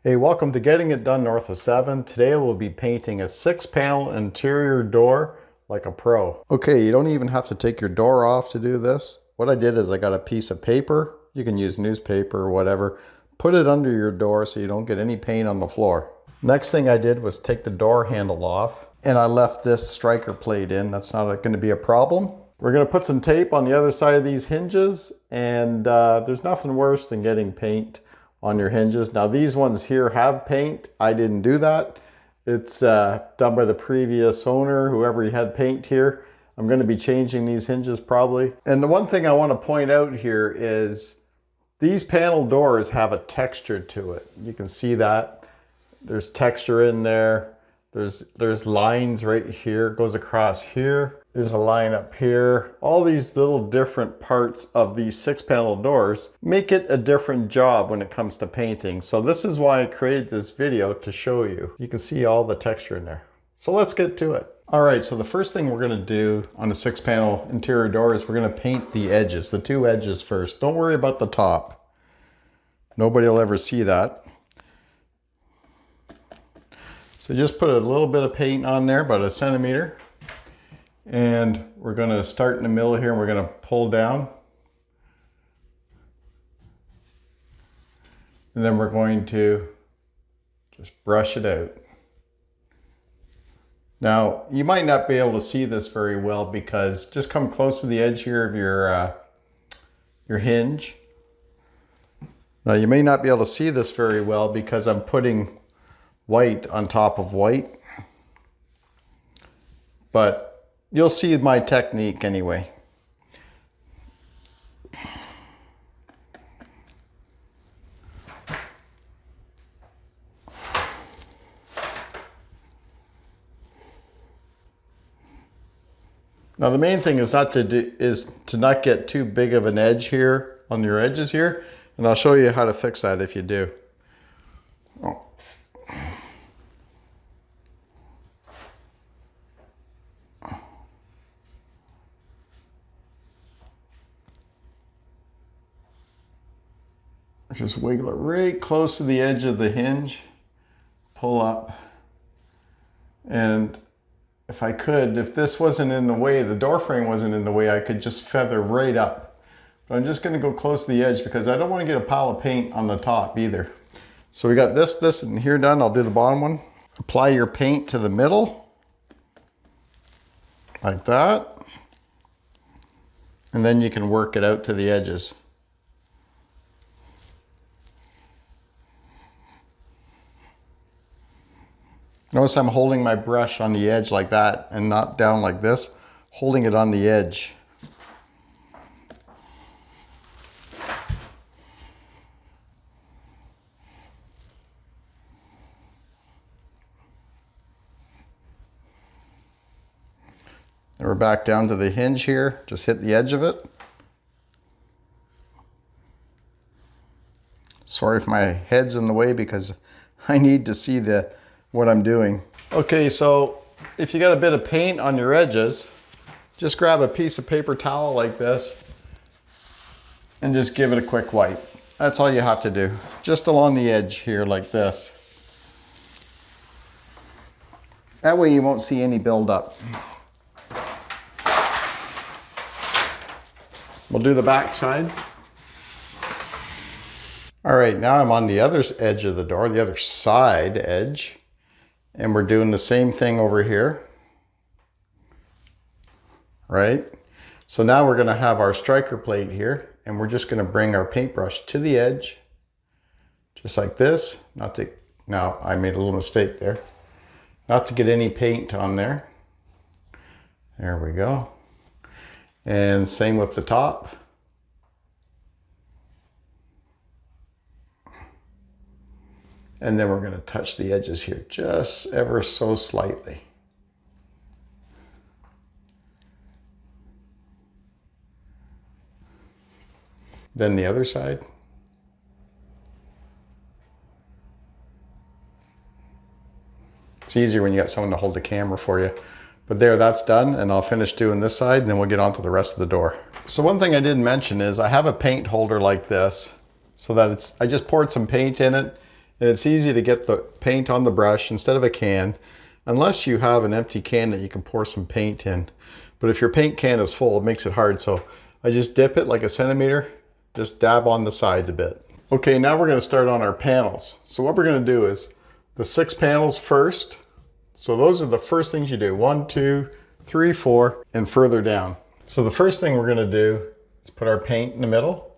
Hey, welcome to Getting It Done North of 7. Today we'll be painting a 6-panel interior door like a pro. Okay, you don't even have to take your door off to do this. What I did is I got a piece of paper, you can use newspaper or whatever, put it under your door so you don't get any paint on the floor. Next thing I did was take the door handle off, and I left this striker plate in. That's not going to be a problem. We're going to put some tape on the other side of these hinges, and there's nothing worse than getting paint on your hinges. Now these ones here have paint. I didn't do that. It's done by the previous owner, whoever had paint here. I'm going to be changing these hinges probably. And the one thing I want to point out here is these panel doors have a texture to it. You can see that. There's texture in there. There's lines right here. It goes across here. There's a line up here. All these little different parts of these 6-panel doors make it a different job when it comes to painting. So this is why I created this video, to show you. You can see all the texture in there. So let's get to it. All right, so the first thing we're gonna do on a 6-panel interior door is we're gonna paint the edges, the 2 edges first. Don't worry about the top. Nobody will ever see that. So just put a little bit of paint on there, about 1 centimeter. And we're going to start in the middle here and we're going to pull down. And then we're going to just brush it out. Now, you might not be able to see this very well because just come close to the edge here of your hinge. Now, you may not be able to see this very well because I'm putting white on top of white. But you'll see my technique anyway. Now the main thing is to not get too big of an edge here on your edges here, and I'll show you how to fix that if you do. Oh. Just wiggle it right close to the edge of the hinge, pull up, and if I could, if this wasn't in the way, the door frame wasn't in the way, I could just feather right up. But I'm just going to go close to the edge because I don't want to get a pile of paint on the top either. So we got this, and here done. I'll do the bottom one. Apply your paint to the middle, like that, and then you can work it out to the edges. Notice I'm holding my brush on the edge like that and not down like this, holding it on the edge. And we're back down to the hinge here, just hit the edge of it. Sorry if my head's in the way because I need to see what I'm doing. Okay, so if you got a bit of paint on your edges, just grab a piece of paper towel like this and just give it a quick wipe. That's all you have to do. Just along the edge here like this. That way you won't see any buildup. We'll do the back side. All right, now I'm on the other edge of the door, the other side edge. And we're doing the same thing over here, right? So now we're gonna have our striker plate here, and we're just gonna bring our paintbrush to the edge, just like this. Now I made a little mistake there. Not to get any paint on there. There we go. And same with the top. And then we're going to touch the edges here just ever so slightly. Then the other side. It's easier when you got someone to hold the camera for you. But there, that's done, and I'll finish doing this side, and then we'll get on to the rest of the door. So one thing I didn't mention is I have a paint holder like this, so that I just poured some paint in it, And it's easy to get the paint on the brush instead of a can, unless you have an empty can that you can pour some paint in. But if your paint can is full, it makes it hard. So I just dip it like a centimeter, just dab on the sides a bit. Okay, now we're going to start on our panels. So what we're going to do is the 6 panels first. So those are the first things you do. 1, 2, 3, 4, and further down. So the first thing we're going to do is put our paint in the middle.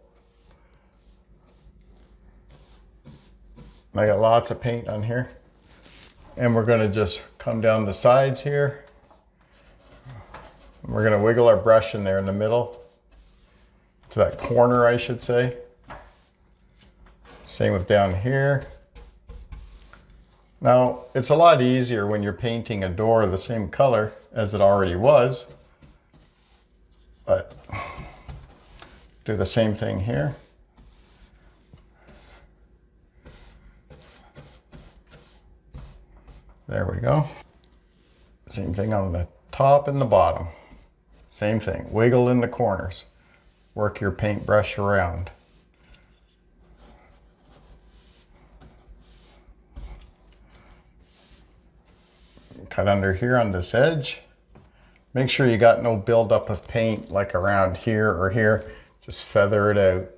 I got lots of paint on here. And we're going to just come down the sides here. We're going to wiggle our brush in there in the middle, to that corner, I should say. Same with down here. Now, it's a lot easier when you're painting a door the same color as it already was, but do the same thing here. There we go. Same thing on the top and the bottom. Same thing, wiggle in the corners. Work your paintbrush around. Cut under here on this edge. Make sure you got no buildup of paint like around here or here. Just feather it out.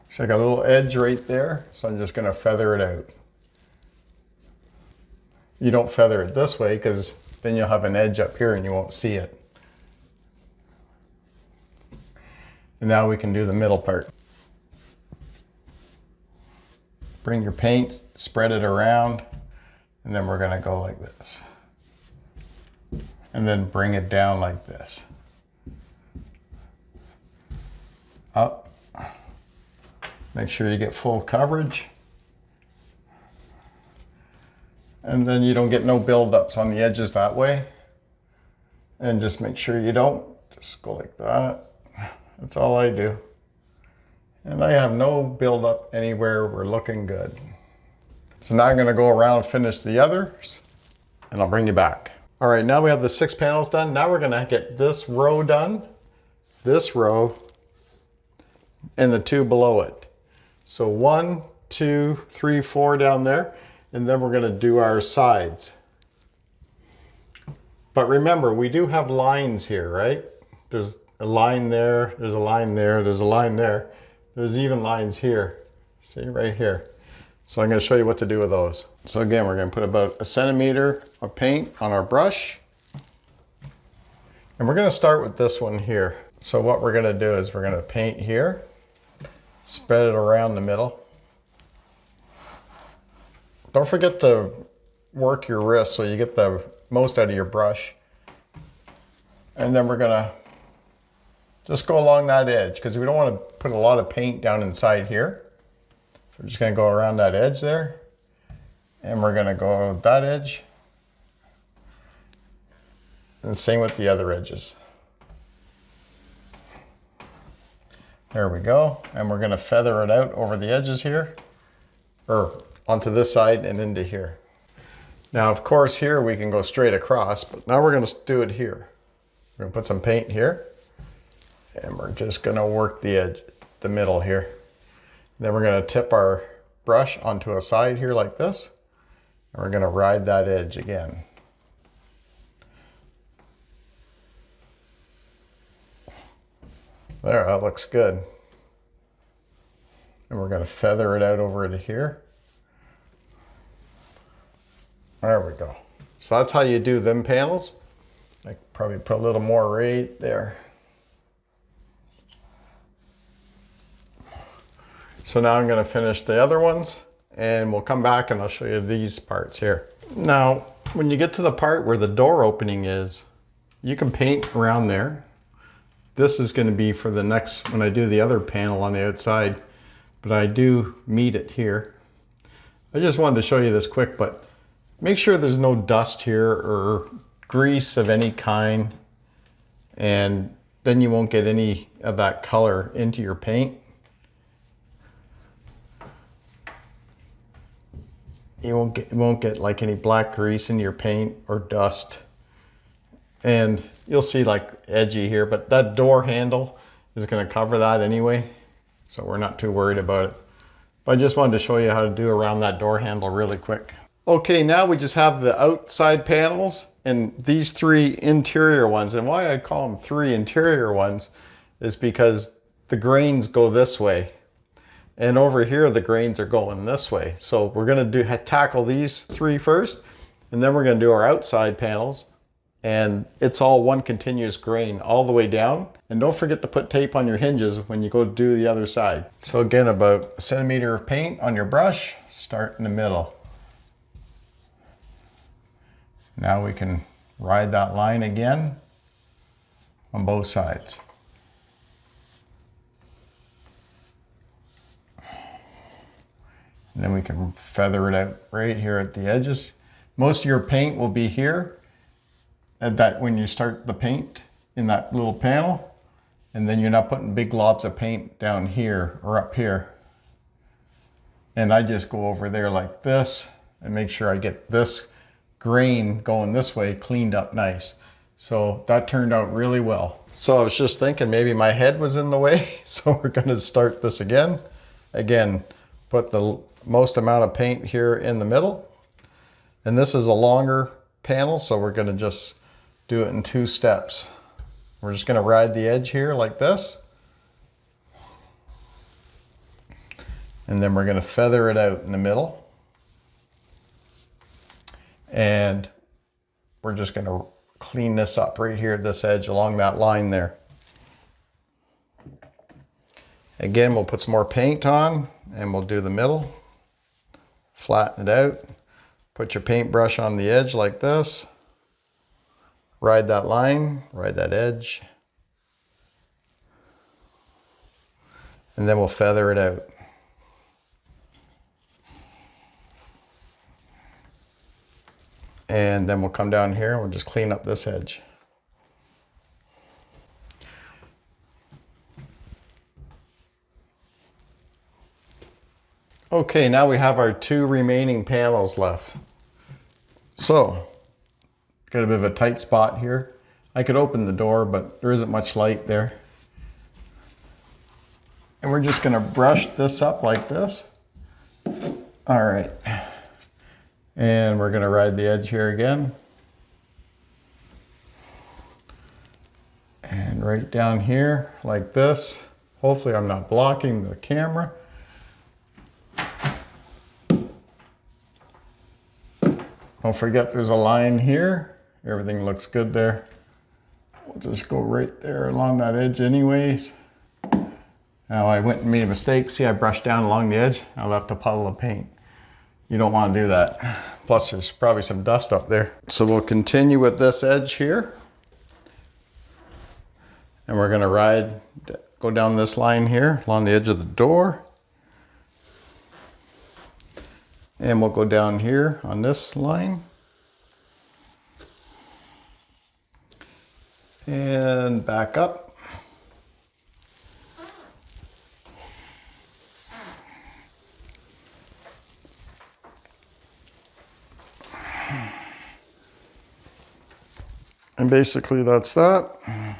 So I got a little edge right there, so I'm just going to feather it out. You don't feather it this way because then you'll have an edge up here and you won't see it. And now we can do the middle part. Bring your paint, spread it around, and then we're going to go like this. And then bring it down like this. Up. Make sure you get full coverage. And then you don't get no buildups on the edges that way. And just make sure you don't. Just go like that. That's all I do. And I have no buildup anywhere. We're looking good. So now I'm going to go around and finish the others, and I'll bring you back. All right, now we have the 6 panels done. Now we're going to get this row done, this row, and the 2 below it. So 1, 2, 3, 4 down there, and then we're going to do our sides. But remember, we do have lines here, right? There's a line there, there's a line there, there's a line there. There's even lines here. See, right here. So I'm going to show you what to do with those. So again, we're going to put about 1 centimeter of paint on our brush. And we're going to start with this one here. So what we're going to do is we're going to paint here. Spread it around the middle. Don't forget to work your wrist so you get the most out of your brush. And then we're gonna just go along that edge because we don't want to put a lot of paint down inside here. So we're just gonna go around that edge there. And we're gonna go that edge. And same with the other edges. There we go. And we're gonna feather it out over the edges here, or onto this side and into here. Now, of course, here we can go straight across, but now we're gonna do it here. We're gonna put some paint here, and we're just gonna work the edge, the middle here. Then we're gonna tip our brush onto a side here like this, and we're gonna ride that edge again. There, that looks good. And we're going to feather it out over to here. There we go. So that's how you do them panels. I could probably put a little more right there. So now I'm going to finish the other ones, and we'll come back and I'll show you these parts here. Now, when you get to the part where the door opening is, you can paint around there. This is going to be for the next, when I do the other panel on the outside, but I do meet it here. I just wanted to show you this quick, but make sure there's no dust here or grease of any kind, and then you won't get any of that color into your paint. You won't get like any black grease in your paint or dust. And you'll see like edgy here, but that door handle is going to cover that anyway. So we're not too worried about it. But I just wanted to show you how to do around that door handle really quick. Okay, now we just have the outside panels and these 3 interior ones. And why I call them 3 interior ones is because the grains go this way. And over here, the grains are going this way. So we're going to tackle these 3 first, and then we're going to do our outside panels. And it's all one continuous grain all the way down. And don't forget to put tape on your hinges when you go do the other side. So again, about 1 centimeter of paint on your brush, start in the middle. Now we can ride that line again on both sides. And then we can feather it out right here at the edges. Most of your paint will be here at that when you start the paint in that little panel. And then you're not putting big globs of paint down here or up here. And I just go over there like this and make sure I get this grain going this way cleaned up nice. So that turned out really well. So I was just thinking maybe my head was in the way. So we're going to start this again. Again, put the most amount of paint here in the middle. And this is a longer panel, so we're going to just do it in 2 steps. We're just going to ride the edge here like this. And then we're going to feather it out in the middle. And we're just going to clean this up right here at this edge along that line there. Again, we'll put some more paint on and we'll do the middle. Flatten it out. Put your paintbrush on the edge like this. Ride that line, ride that edge. And then we'll feather it out. And then we'll come down here and we'll just clean up this edge. Okay, now we have our 2 remaining panels left. So, got a bit of a tight spot here. I could open the door, but there isn't much light there. And we're just going to brush this up like this. All right. And we're going to ride the edge here again. And right down here like this. Hopefully I'm not blocking the camera. Don't forget there's a line here. Everything looks good there. We'll just go right there along that edge anyways. Now I went and made a mistake. See, I brushed down along the edge. I left a puddle of paint. You don't want to do that. Plus there's probably some dust up there. So we'll continue with this edge here. And we're going to go down this line here along the edge of the door. And we'll go down here on this line. And back up. And basically that's that.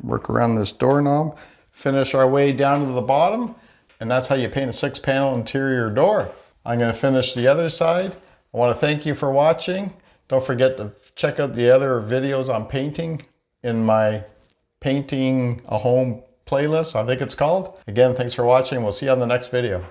Work around this doorknob, finish our way down to the bottom, and that's how you paint a 6-panel interior door. I'm going to finish the other side. I want to thank you for watching. Don't forget to check out the other videos on painting in my Painting a Home playlist, I think it's called. Again, thanks for watching. We'll see you on the next video.